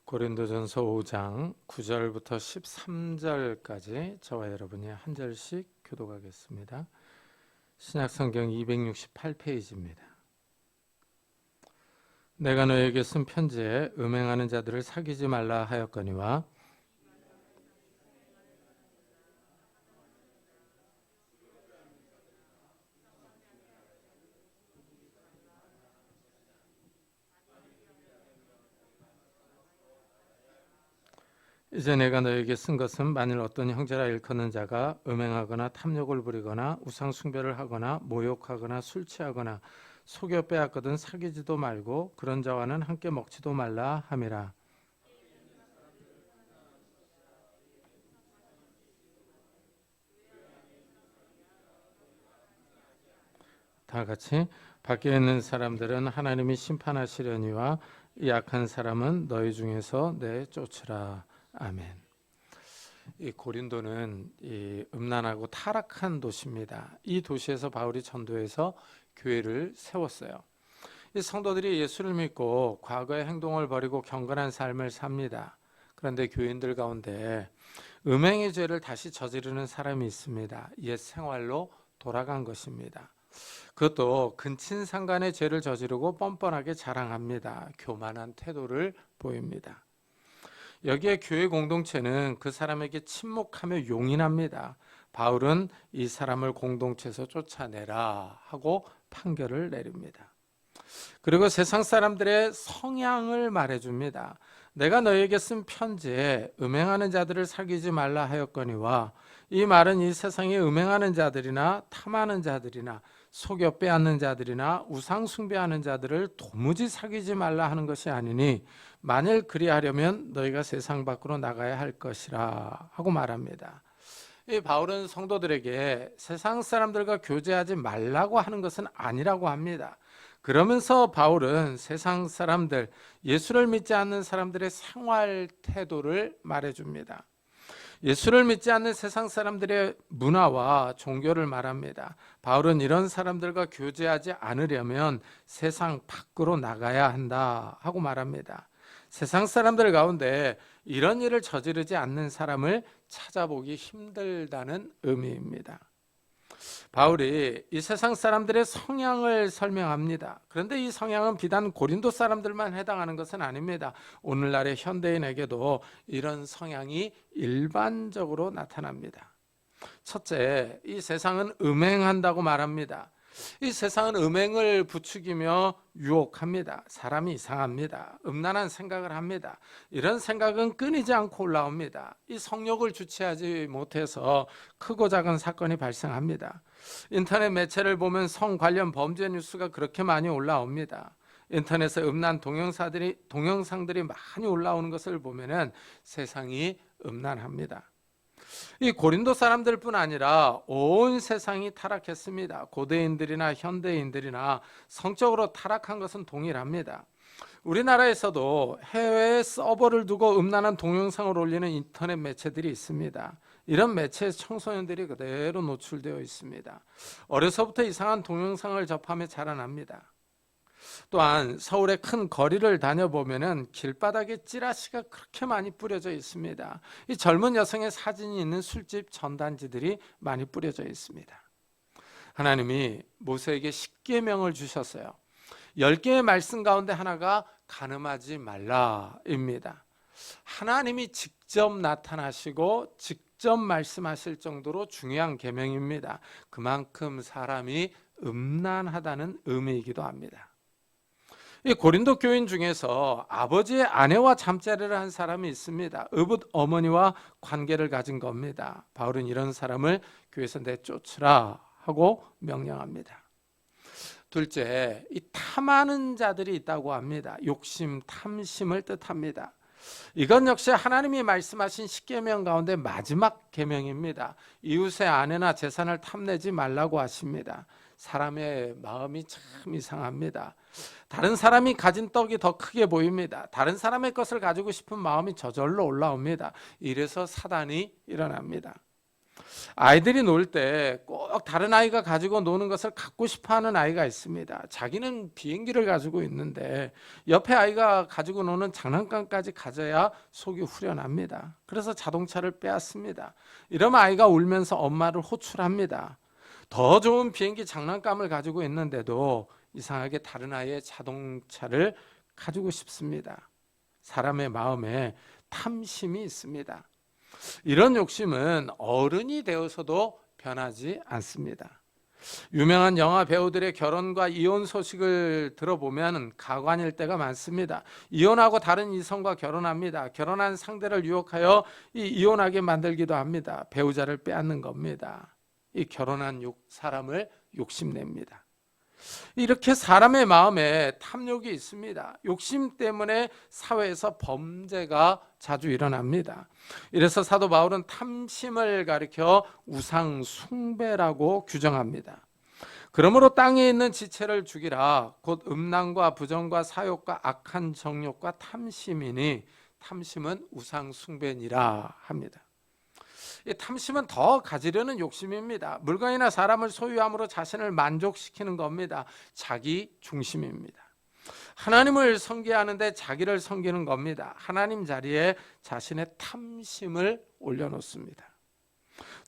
고린도전서 5장 9절부터 13절까지 저와 여러분이 한 절씩 교독하겠습니다. 신약성경 268페이지입니다. 내가 너에게 쓴 편지에 음행하는 자들을 사귀지 말라 하였거니와 이제 내가 너에게 쓴 것은 만일 어떤 형제라 일컫는 자가 음행하거나 탐욕을 부리거나 우상 숭배를 하거나 모욕하거나 술 취하거나 속여 빼앗거든 사귀지도 말고 그런 자와는 함께 먹지도 말라 함이라. 다 같이 밖에 있는 사람들은 하나님이 심판하시려니와 이 악한 사람은 너희 중에서 내쫓으라. 아멘. 이 고린도는 이 음란하고 타락한 도시입니다. 이 도시에서 바울이 전도해서 교회를 세웠어요. 이 성도들이 예수를 믿고 과거의 행동을 버리고 경건한 삶을 삽니다. 그런데 교인들 가운데 음행의 죄를 다시 저지르는 사람이 있습니다. 옛 생활로 돌아간 것입니다. 그것도 근친상간의 죄를 저지르고 뻔뻔하게 자랑합니다. 교만한 태도를 보입니다. 여기에 교회 공동체는 그 사람에게 침묵하며 용인합니다. 바울은 이 사람을 공동체에서 쫓아내라 하고 판결을 내립니다. 그리고 세상 사람들의 성향을 말해줍니다. 내가 너에게 쓴 편지에 음행하는 자들을 사귀지 말라 하였거니와 이 말은 이 세상에 음행하는 자들이나 탐하는 자들이나 속여 빼앗는 자들이나 우상 숭배하는 자들을 도무지 사귀지 말라 하는 것이 아니니 만일 그리하려면 너희가 세상 밖으로 나가야 할 것이라 하고 말합니다. 이 바울은 성도들에게 세상 사람들과 교제하지 말라고 하는 것은 아니라고 합니다. 그러면서 바울은 세상 사람들, 예수를 믿지 않는 사람들의 생활 태도를 말해줍니다. 예수를 믿지 않는 세상 사람들의 문화와 종교를 말합니다. 바울은 이런 사람들과 교제하지 않으려면 세상 밖으로 나가야 한다 하고 말합니다. 세상 사람들 가운데 이런 일을 저지르지 않는 사람을 찾아보기 힘들다는 의미입니다. 바울이 이 세상 사람들의 성향을 설명합니다. 그런데 이 성향은 비단 고린도 사람들만 해당하는 것은 아닙니다. 오늘날의 현대인에게도 이런 성향이 일반적으로 나타납니다. 첫째, 이 세상은 음행한다고 말합니다. 이 세상은 음행을 부추기며 유혹합니다. 사람이 이상합니다. 음란한 생각을 합니다. 이런 생각은 끊이지 않고 올라옵니다. 이 성욕을 주체하지 못해서 크고 작은 사건이 발생합니다. 인터넷 매체를 보면 성 관련 범죄 뉴스가 그렇게 많이 올라옵니다. 인터넷에 음란 동영상들이 많이 올라오는 것을 보면은 세상이 음란합니다. 이 고린도 사람들뿐 아니라 온 세상이 타락했습니다. 고대인들이나 현대인들이나 성적으로 타락한 것은 동일합니다. 우리나라에서도 해외에 서버를 두고 음란한 동영상을 올리는 인터넷 매체들이 있습니다. 이런 매체에 청소년들이 그대로 노출되어 있습니다. 어려서부터 이상한 동영상을 접하며 자라납니다. 또한 서울의 큰 거리를 다녀보면 길바닥에 찌라시가 그렇게 많이 뿌려져 있습니다. 이 젊은 여성의 사진이 있는 술집 전단지들이 많이 뿌려져 있습니다. 하나님이 모세에게 10계명을 주셨어요. 10개의 말씀 가운데 하나가 간음하지 말라입니다. 하나님이 직접 나타나시고 직접 말씀하실 정도로 중요한 계명입니다. 그만큼 사람이 음란하다는 의미이기도 합니다. 이 고린도 교인 중에서 아버지의 아내와 잠자리를 한 사람이 있습니다. 의붓 어머니와 관계를 가진 겁니다. 바울은 이런 사람을 교회에서 내쫓으라 하고 명령합니다. 둘째, 이 탐하는 자들이 있다고 합니다. 욕심, 탐심을 뜻합니다. 이건 역시 하나님이 말씀하신 10계명 가운데 마지막 계명입니다. 이웃의 아내나 재산을 탐내지 말라고 하십니다. 사람의 마음이 참 이상합니다. 다른 사람이 가진 떡이 더 크게 보입니다. 다른 사람의 것을 가지고 싶은 마음이 저절로 올라옵니다. 이래서 사단이 일어납니다. 아이들이 놀 때 꼭 다른 아이가 가지고 노는 것을 갖고 싶어하는 아이가 있습니다. 자기는 비행기를 가지고 있는데 옆에 아이가 가지고 노는 장난감까지 가져야 속이 후련합니다. 그래서 자동차를 빼앗습니다. 이러면 아이가 울면서 엄마를 호출합니다. 더 좋은 비행기 장난감을 가지고 있는데도 이상하게 다른 아이의 자동차를 가지고 싶습니다. 사람의 마음에 탐심이 있습니다. 이런 욕심은 어른이 되어서도 변하지 않습니다. 유명한 영화 배우들의 결혼과 이혼 소식을 들어보면 가관일 때가 많습니다. 이혼하고 다른 이성과 결혼합니다. 결혼한 상대를 유혹하여 이혼하게 만들기도 합니다. 배우자를 빼앗는 겁니다. 이 결혼한 사람을 욕심냅니다. 이렇게 사람의 마음에 탐욕이 있습니다. 욕심 때문에 사회에서 범죄가 자주 일어납니다. 이래서 사도 바울은 탐심을 가리켜 우상 숭배라고 규정합니다. 그러므로 땅에 있는 지체를 죽이라. 곧 음란과 부정과 사욕과 악한 정욕과 탐심이니 탐심은 우상 숭배니라 합니다. 이 탐심은 더 가지려는 욕심입니다. 물건이나 사람을 소유함으로 자신을 만족시키는 겁니다. 자기 중심입니다. 하나님을 섬기하는데 자기를 섬기는 겁니다. 하나님 자리에 자신의 탐심을 올려놓습니다.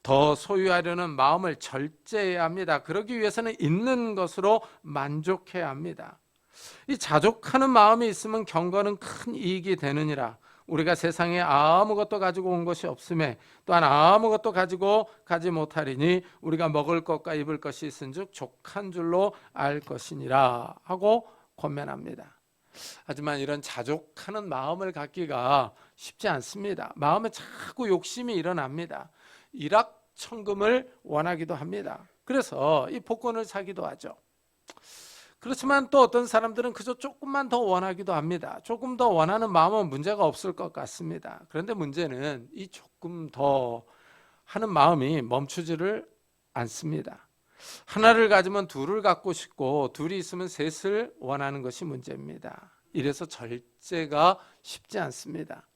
더 소유하려는 마음을 절제해야 합니다. 그러기 위해서는 있는 것으로 만족해야 합니다. 이 자족하는 마음이 있으면 경건은 큰 이익이 되느니라. 우리가 세상에 아무것도 가지고 온 것이 없음에 또한 아무것도 가지고 가지 못하리니 우리가 먹을 것과 입을 것이 있은즉 족한 줄로 알 것이니라 하고 권면합니다. 하지만 이런 자족하는 마음을 갖기가 쉽지 않습니다. 마음에 자꾸 욕심이 일어납니다. 일확천금을 원하기도 합니다. 그래서 이 복권을 사기도 하죠. 그렇지만 또 어떤 사람들은 그저 조금만 더 원하기도 합니다. 조금 더 원하는 마음은 문제가 없을 것 같습니다. 그런데 문제는 이 조금 더 하는 마음이 멈추지를 않습니다. 하나를 가지면 둘을 갖고 싶고 둘이 있으면 셋을 원하는 것이 문제입니다. 이래서 절제가 쉽지 않습니다.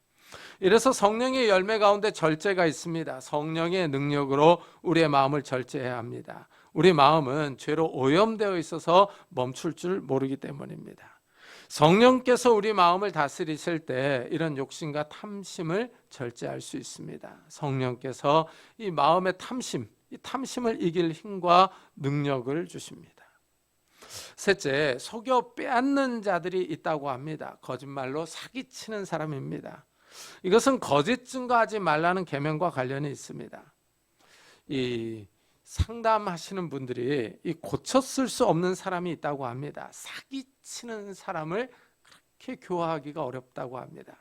이래서 성령의 열매 가운데 절제가 있습니다. 성령의 능력으로 우리의 마음을 절제해야 합니다. 우리 마음은 죄로 오염되어 있어서 멈출 줄 모르기 때문입니다. 성령께서 우리 마음을 다스리실 때 이런 욕심과 탐심을 절제할 수 있습니다. 성령께서 이 마음의 탐심, 이 탐심을 이길 힘과 능력을 주십니다. 셋째, 속여 빼앗는 자들이 있다고 합니다. 거짓말로 사기치는 사람입니다. 이것은 거짓 증거하지 말라는 계명과 관련이 있습니다. 이 상담하시는 분들이 이 고쳤을 수 없는 사람이 있다고 합니다. 사기치는 사람을 그렇게 교화하기가 어렵다고 합니다.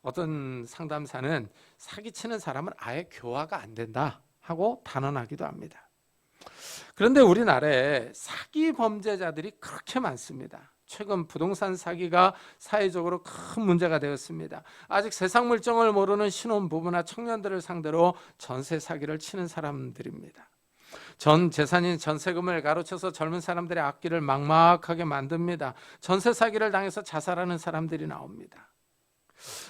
어떤 상담사는 사기치는 사람은 아예 교화가 안 된다 하고 단언하기도 합니다. 그런데 우리나라에 사기 범죄자들이 그렇게 많습니다. 최근 부동산 사기가 사회적으로 큰 문제가 되었습니다. 아직 세상 물정을 모르는 신혼부부나 청년들을 상대로 전세 사기를 치는 사람들입니다. 전 재산인 전세금을 가로쳐서 젊은 사람들의 앞길을 막막하게 만듭니다. 전세 사기를 당해서 자살하는 사람들이 나옵니다.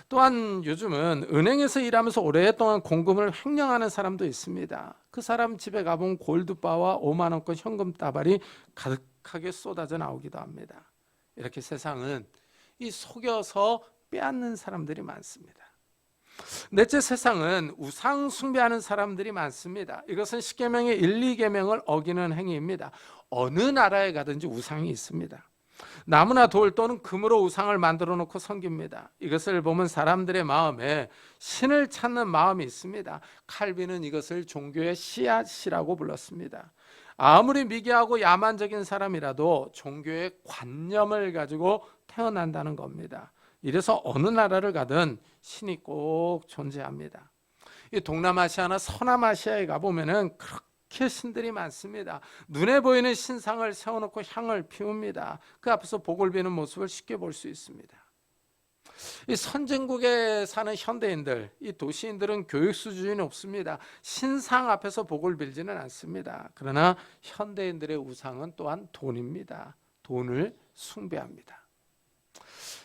또한 요즘은 은행에서 일하면서 오랫동안 공금을 횡령하는 사람도 있습니다. 그 사람 집에 가보면 골드바와 5만 원권 현금 다발이 가득하게 쏟아져 나오기도 합니다. 이렇게 세상은 이 속여서 빼앗는 사람들이 많습니다. 넷째, 세상은 우상 숭배하는 사람들이 많습니다. 이것은 십계명의 1, 2계명을 어기는 행위입니다. 어느 나라에 가든지 우상이 있습니다. 나무나 돌 또는 금으로 우상을 만들어 놓고 섬깁니다. 이것을 보면 사람들의 마음에 신을 찾는 마음이 있습니다. 칼빈은 이것을 종교의 씨앗이라고 불렀습니다. 아무리 미개하고 야만적인 사람이라도 종교의 관념을 가지고 태어난다는 겁니다. 이래서 어느 나라를 가든 신이 꼭 존재합니다. 이 동남아시아나 서남아시아에 가보면은 그렇게 신들이 많습니다. 눈에 보이는 신상을 세워놓고 향을 피웁니다. 그 앞에서 복을 비는 모습을 쉽게 볼 수 있습니다. 이 선진국에 사는 현대인들, 이 도시인들은 교육 수준이 높습니다. 신상 앞에서 복을 빌지는 않습니다. 그러나 현대인들의 우상은 또한 돈입니다. 돈을 숭배합니다.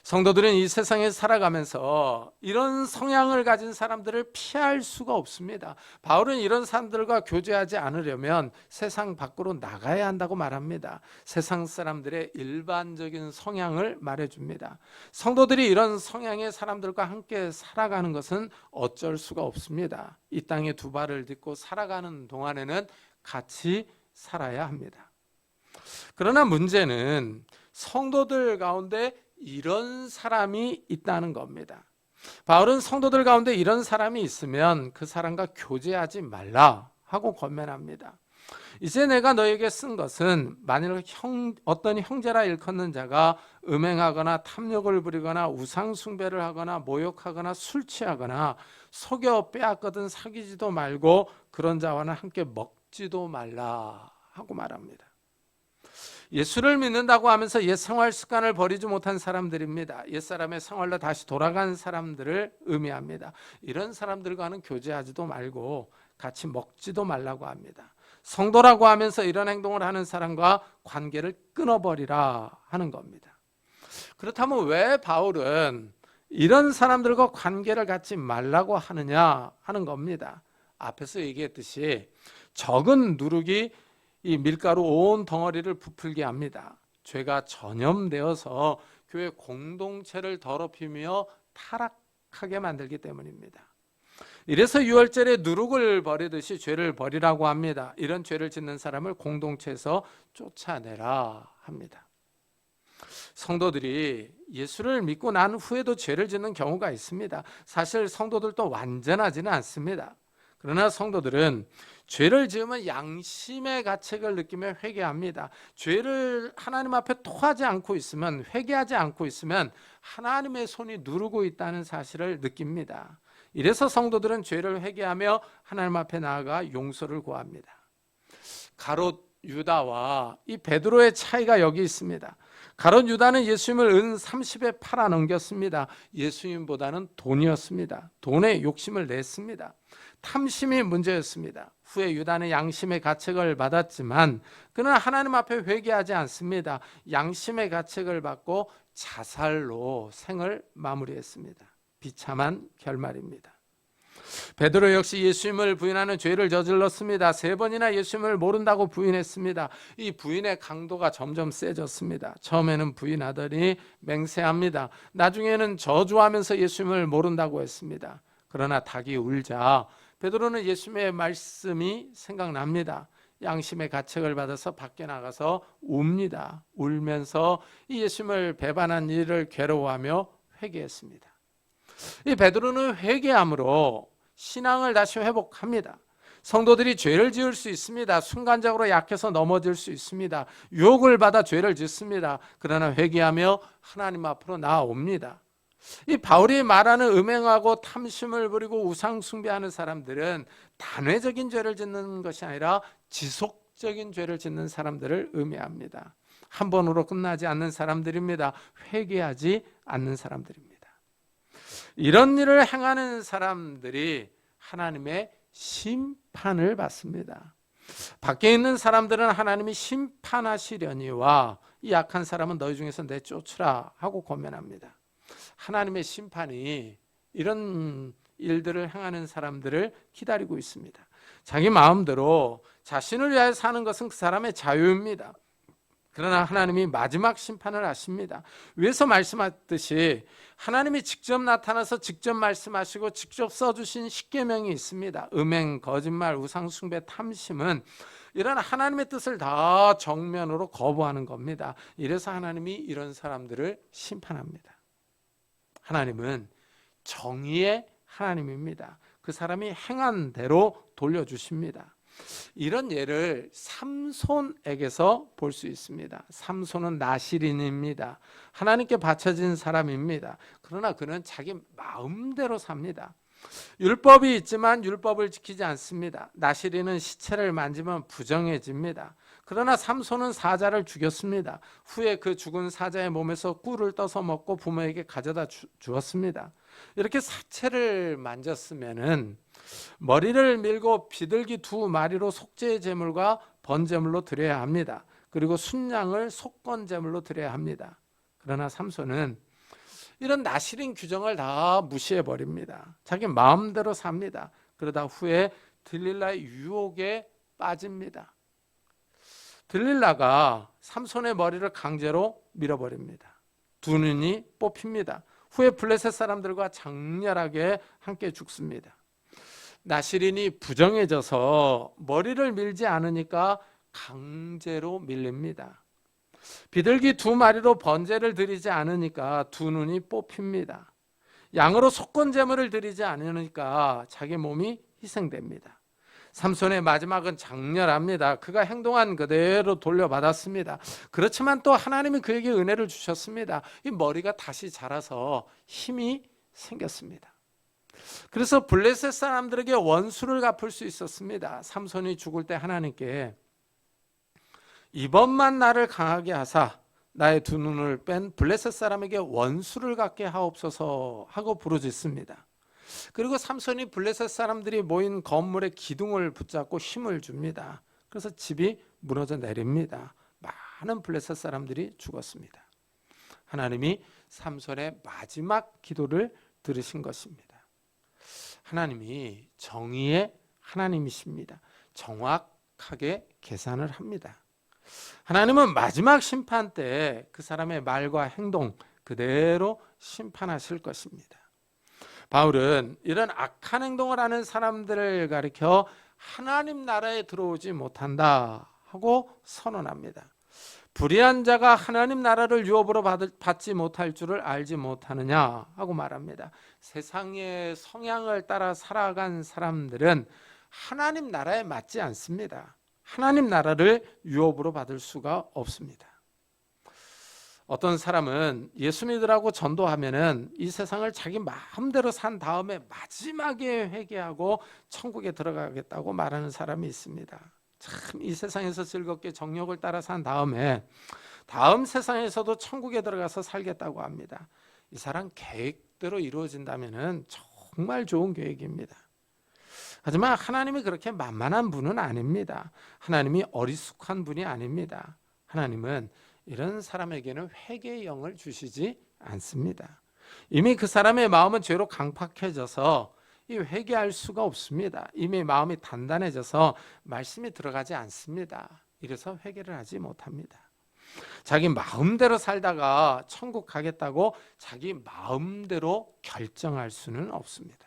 성도들은 이 세상에 살아가면서 이런 성향을 가진 사람들을 피할 수가 없습니다. 바울은 이런 사람들과 교제하지 않으려면 세상 밖으로 나가야 한다고 말합니다. 세상 사람들의 일반적인 성향을 말해줍니다. 성도들이 이런 성향의 사람들과 함께 살아가는 것은 어쩔 수가 없습니다. 이 땅에 두 발을 딛고 살아가는 동안에는 같이 살아야 합니다. 그러나 문제는 성도들 가운데 이런 사람이 있다는 겁니다. 바울은 성도들 가운데 이런 사람이 있으면 그 사람과 교제하지 말라 하고 권면합니다. 이제 내가 너에게 쓴 것은 만일 어떤 형제라 일컫는 자가 음행하거나 탐욕을 부리거나 우상 숭배를 하거나 모욕하거나 술 취하거나 속여 빼앗거든 사귀지도 말고 그런 자와는 함께 먹지도 말라 하고 말합니다. 예수를 믿는다고 하면서 옛 생활 습관을 버리지 못한 사람들입니다. 옛사람의 생활로 다시 돌아간 사람들을 의미합니다. 이런 사람들과는 교제하지도 말고 같이 먹지도 말라고 합니다. 성도라고 하면서 이런 행동을 하는 사람과 관계를 끊어버리라 하는 겁니다. 그렇다면 왜 바울은 이런 사람들과 관계를 갖지 말라고 하느냐 하는 겁니다. 앞에서 얘기했듯이 적은 누룩이 이 밀가루 온 덩어리를 부풀게 합니다. 죄가 전염되어서 교회 공동체를 더럽히며 타락하게 만들기 때문입니다. 이래서 유월절에 누룩을 버리듯이 죄를 버리라고 합니다. 이런 죄를 짓는 사람을 공동체에서 쫓아내라 합니다. 성도들이 예수를 믿고 난 후에도 죄를 짓는 경우가 있습니다. 사실 성도들도 완전하지는 않습니다. 그러나 성도들은 죄를 지으면 양심의 가책을 느끼며 회개합니다. 죄를 하나님 앞에 토하지 않고 있으면, 회개하지 않고 있으면 하나님의 손이 누르고 있다는 사실을 느낍니다. 이래서 성도들은 죄를 회개하며 하나님 앞에 나아가 용서를 구합니다. 가롯 유다와 이 베드로의 차이가 여기 있습니다. 가롯 유다는 예수님을 은 30에 팔아 넘겼습니다. 예수님보다는 돈이었습니다. 돈에 욕심을 냈습니다. 탐심이 문제였습니다. 후에 유다는 양심의 가책을 받았지만 그는 하나님 앞에 회개하지 않습니다. 양심의 가책을 받고 자살로 생을 마무리했습니다. 비참한 결말입니다. 베드로 역시 예수님을 부인하는 죄를 저질렀습니다. 3번이나 예수님을 모른다고 부인했습니다. 이 부인의 강도가 점점 세졌습니다. 처음에는 부인하더니 맹세합니다. 나중에는 저주하면서 예수님을 모른다고 했습니다. 그러나 닭이 울자 베드로는 예수님의 말씀이 생각납니다. 양심의 가책을 받아서 밖에 나가서 웁니다. 울면서 이 예수님을 배반한 일을 괴로워하며 회개했습니다. 이 베드로는 회개함으로 신앙을 다시 회복합니다. 성도들이 죄를 지을 수 있습니다. 순간적으로 약해서 넘어질 수 있습니다. 유혹을 받아 죄를 짓습니다. 그러나 회개하며 하나님 앞으로 나아옵니다. 이 바울이 말하는 음행하고 탐심을 부리고 우상 숭배하는 사람들은 단회적인 죄를 짓는 것이 아니라 지속적인 죄를 짓는 사람들을 의미합니다. 한 번으로 끝나지 않는 사람들입니다. 회개하지 않는 사람들입니다. 이런 일을 행하는 사람들이 하나님의 심판을 받습니다. 밖에 있는 사람들은 하나님이 심판하시려니와 이 약한 사람은 너희 중에서 내쫓으라 하고 권면합니다. 하나님의 심판이 이런 일들을 행하는 사람들을 기다리고 있습니다. 자기 마음대로 자신을 위하여 사는 것은 그 사람의 자유입니다. 그러나 하나님이 마지막 심판을 하십니다. 위에서 말씀하셨듯이 하나님이 직접 나타나서 직접 말씀하시고 직접 써주신 십계명이 있습니다. 음행, 거짓말, 우상숭배, 탐심은 이런 하나님의 뜻을 다 정면으로 거부하는 겁니다. 이래서 하나님이 이런 사람들을 심판합니다. 하나님은 정의의 하나님입니다. 그 사람이 행한 대로 돌려주십니다. 이런 예를 삼손에게서 볼 수 있습니다. 삼손은 나실인입니다. 하나님께 바쳐진 사람입니다. 그러나 그는 자기 마음대로 삽니다. 율법이 있지만 율법을 지키지 않습니다. 나실인은 시체를 만지면 부정해집니다. 그러나 삼손은 사자를 죽였습니다. 후에 그 죽은 사자의 몸에서 꿀을 떠서 먹고 부모에게 가져다 주었습니다. 이렇게 사체를 만졌으면은 머리를 밀고 비둘기 2마리로 속죄의 제물과 번제물로 드려야 합니다. 그리고 순양을 속건 제물로 드려야 합니다. 그러나 삼손은 이런 나시린 규정을 다 무시해 버립니다. 자기 마음대로 삽니다. 그러다 후에 들릴라의 유혹에 빠집니다. 들릴라가 삼손의 머리를 강제로 밀어버립니다. 두 눈이 뽑힙니다. 후에 블레셋 사람들과 장렬하게 함께 죽습니다. 나시린이 부정해져서 머리를 밀지 않으니까 강제로 밀립니다. 비둘기 두 마리로 번제를 드리지 않으니까 두 눈이 뽑힙니다. 양으로 속건 제물을 드리지 않으니까 자기 몸이 희생됩니다. 삼손의 마지막은 장렬합니다. 그가 행동한 그대로 돌려받았습니다. 그렇지만 또 하나님이 그에게 은혜를 주셨습니다. 이 머리가 다시 자라서 힘이 생겼습니다. 그래서 블레셋 사람들에게 원수를 갚을 수 있었습니다. 삼손이 죽을 때 하나님께 이번만 나를 강하게 하사 나의 두 눈을 뺀 블레셋 사람에게 원수를 갖게 하옵소서 하고 부르짖습니다. 그리고 삼손이 블레셋 사람들이 모인 건물의 기둥을 붙잡고 힘을 줍니다. 그래서 집이 무너져 내립니다. 많은 블레셋 사람들이 죽었습니다. 하나님이 삼손의 마지막 기도를 들으신 것입니다. 하나님이 정의의 하나님이십니다. 정확하게 계산을 합니다. 하나님은 마지막 심판 때 그 사람의 말과 행동 그대로 심판하실 것입니다. 바울은 이런 악한 행동을 하는 사람들을 가리켜 하나님 나라에 들어오지 못한다 하고 선언합니다. 불의한 자가 하나님 나라를 유업으로 받지 못할 줄을 알지 못하느냐 하고 말합니다. 세상의 성향을 따라 살아간 사람들은 하나님 나라에 맞지 않습니다. 하나님 나라를 유업으로 받을 수가 없습니다. 어떤 사람은 예수 믿으라고 전도하면은 이 세상을 자기 마음대로 산 다음에 마지막에 회개하고 천국에 들어가겠다고 말하는 사람이 있습니다. 참 이 세상에서 즐겁게 정욕을 따라 산 다음에 다음 세상에서도 천국에 들어가서 살겠다고 합니다. 이 사람 계획대로 이루어진다면은 정말 좋은 계획입니다. 하지만 하나님이 그렇게 만만한 분은 아닙니다. 하나님이 어리숙한 분이 아닙니다. 하나님은 이런 사람에게는 회개의 영을 주시지 않습니다. 이미 그 사람의 마음은 죄로 강팍해져서 회개할 수가 없습니다. 이미 마음이 단단해져서 말씀이 들어가지 않습니다. 이래서 회개를 하지 못합니다. 자기 마음대로 살다가 천국 가겠다고 자기 마음대로 결정할 수는 없습니다.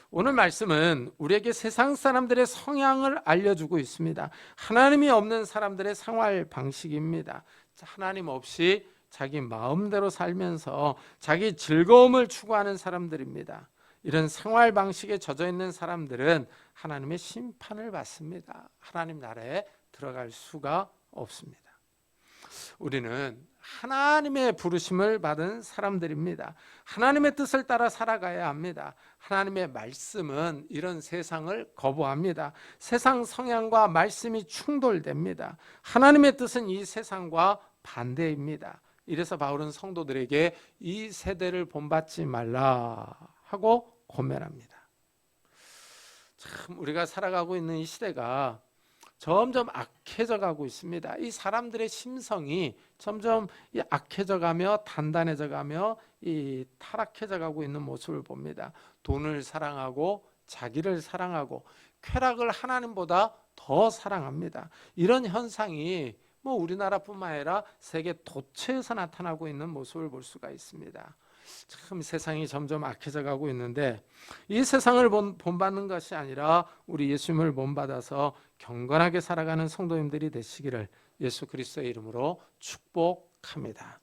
오늘 말씀은 우리에게 세상 사람들의 성향을 알려주고 있습니다. 하나님이 없는 사람들의 생활 방식입니다. 하나님 없이 자기 마음대로 살면서 자기 즐거움을 추구하는 사람들입니다. 이런 생활 방식에 젖어 있는 사람들은 하나님의 심판을 받습니다. 하나님 나라에 들어갈 수가 없습니다. 우리는 하나님의 부르심을 받은 사람들입니다. 하나님의 뜻을 따라 살아가야 합니다. 하나님의 말씀은 이런 세상을 거부합니다. 세상 성향과 말씀이 충돌됩니다. 하나님의 뜻은 이 세상과 반대입니다. 이래서 바울은 성도들에게 이 세대를 본받지 말라 하고 권면합니다. 참 우리가 살아가고 있는 이 시대가 점점 악해져 가고 있습니다. 이 사람들의 심성이 점점 악해져 가며 단단해져 가며 타락해져 가고 있는 모습을 봅니다. 돈을 사랑하고 자기를 사랑하고 쾌락을 하나님보다 더 사랑합니다. 이런 현상이 우리나라뿐만 아니라 세계 도처에서 나타나고 있는 모습을 볼 수가 있습니다. 참 세상이 점점 악해져 가고 있는데 이 세상을 본받는 것이 아니라 우리 예수님을 본받아서 경건하게 살아가는 성도님들이 되시기를 예수 그리스도의 이름으로 축복합니다.